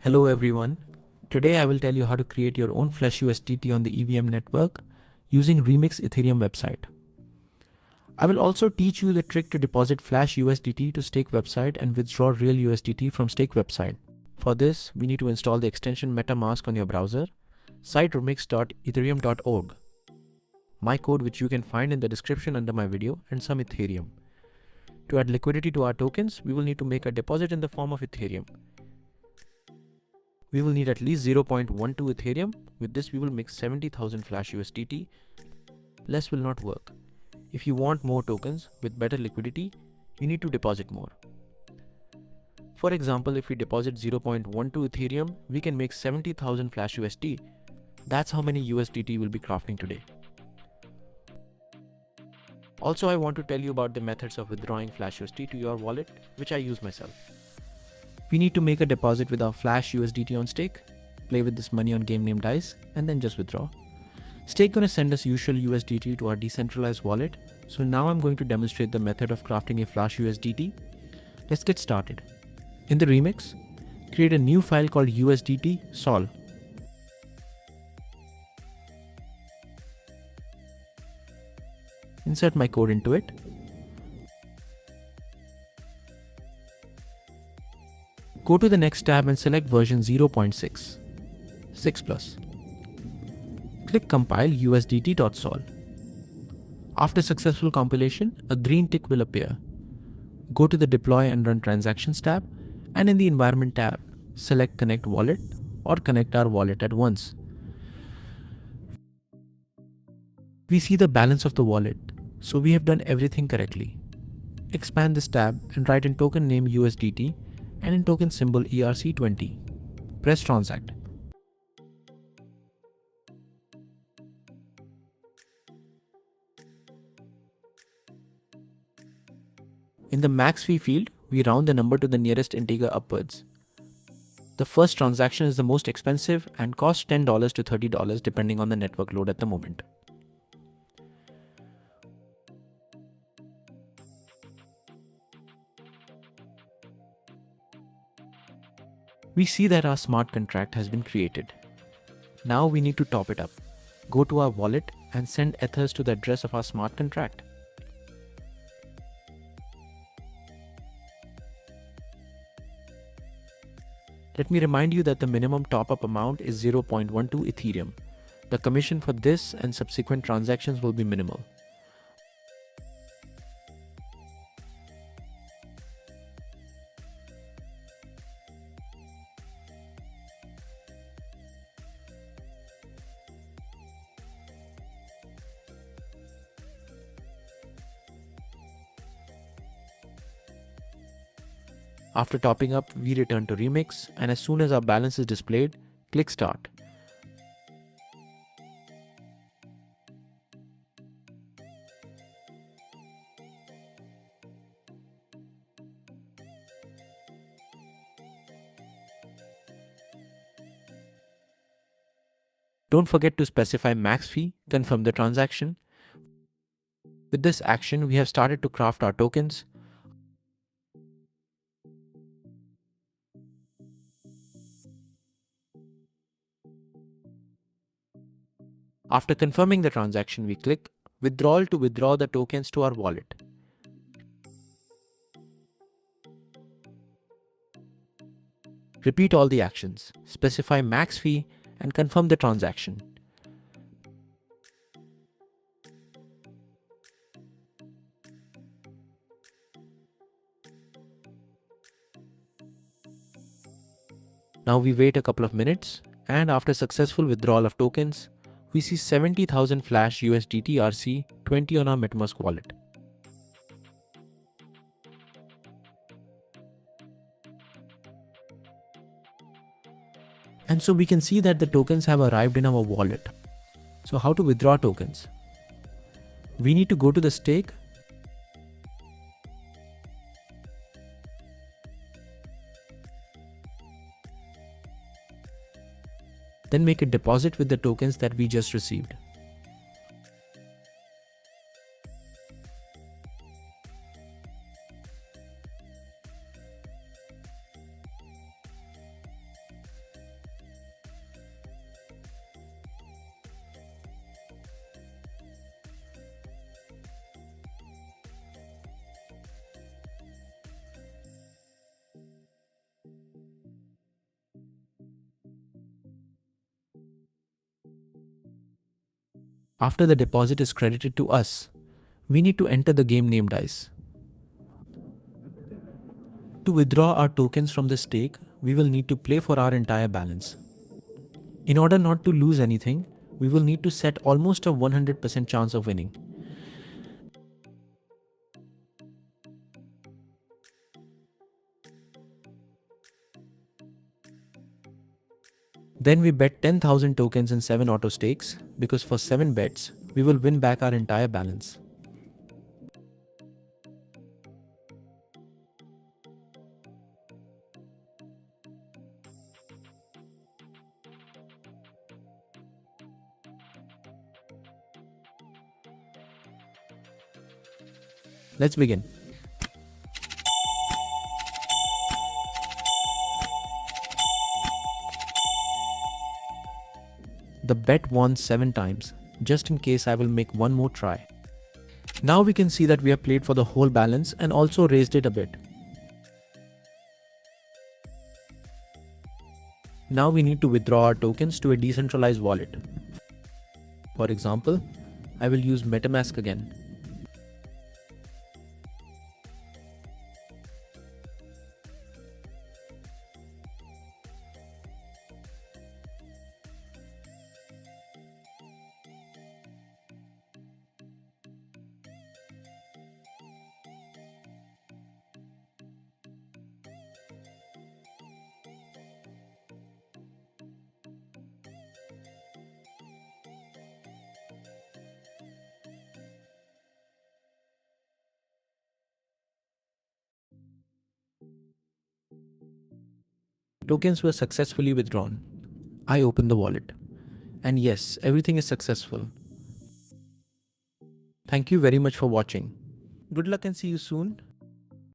Hello everyone. Today I will tell you how to create your own Flash USDT on the EVM network using Remix Ethereum website. I will also teach you the trick to deposit Flash USDT to stake website and withdraw Real USDT from stake website. For this, we need to install the extension MetaMask on your browser, cite remix.ethereum.org, my code which you can find in the description under my video, and some Ethereum. To add liquidity to our tokens, we will need to make a deposit in the form of Ethereum. We will need at least 0.12 Ethereum. With this, we will make 70,000 Flash USDT. Less will not work. If you want more tokens with better liquidity, you need to deposit more. For example, if we deposit 0.12 Ethereum, we can make 70,000 Flash USD. That's how many USDT we'll be crafting today. Also, I want to tell you about the methods of withdrawing Flash USD to your wallet, which I use myself. We need to make a deposit with our Flash USDT on stake, play with this money on game named Dice, and then just withdraw. Stake gonna send us usual USDT to our decentralized wallet. So now I'm going to demonstrate the method of crafting a Flash USDT. Let's get started. In the remix, create a new file called USDT sol. Insert my code into it. Go to the next tab and select version 0.6, 6+. Click compile usdt.sol. After successful compilation, a green tick will appear. Go to the deploy and run transactions tab, and in the environment tab, select connect wallet or connect our wallet at once. We see the balance of the wallet, so we have done everything correctly. Expand this tab and write in token name USDT and in token symbol ERC20. Press transact. In the max fee field, we round the number to the nearest integer upwards. The first transaction is the most expensive and costs $10 to $30 depending on the network load at the moment. We see that our smart contract has been created. Now we need to top it up. Go to our wallet and send ethers to the address of our smart contract. Let me remind you that the minimum top-up amount is 0.12 Ethereum. The commission for this and subsequent transactions will be minimal. After topping up, we return to Remix, and as soon as our balance is displayed, click Start. Don't forget to specify max fee, confirm the transaction. With this action, we have started to craft our tokens. After confirming the transaction, we click Withdrawal to withdraw the tokens to our wallet. Repeat all the actions, specify max fee, and confirm the transaction. Now we wait a couple of minutes, and after successful withdrawal of tokens, we see 70,000 Flash USDT RC20 on our MetaMask wallet. And so we can see that the tokens have arrived in our wallet. So how to withdraw tokens? We need to go to the stake, then make a deposit with the tokens that we just received. After the deposit is credited to us, we need to enter the game name dice. To withdraw our tokens from the stake, we will need to play for our entire balance. In order not to lose anything, we will need to set almost a 100% chance of winning. Then we bet 10,000 tokens in 7 auto stakes, because for 7 bets, we will win back our entire balance. Let's begin. The bet won 7 times, just in case I will make one more try. Now we can see that we have played for the whole balance and also raised it a bit. Now we need to withdraw our tokens to a decentralized wallet. For example, I will use MetaMask again. Tokens were successfully withdrawn. I opened the wallet. And yes, everything is successful. Thank you very much for watching. Good luck and see you soon.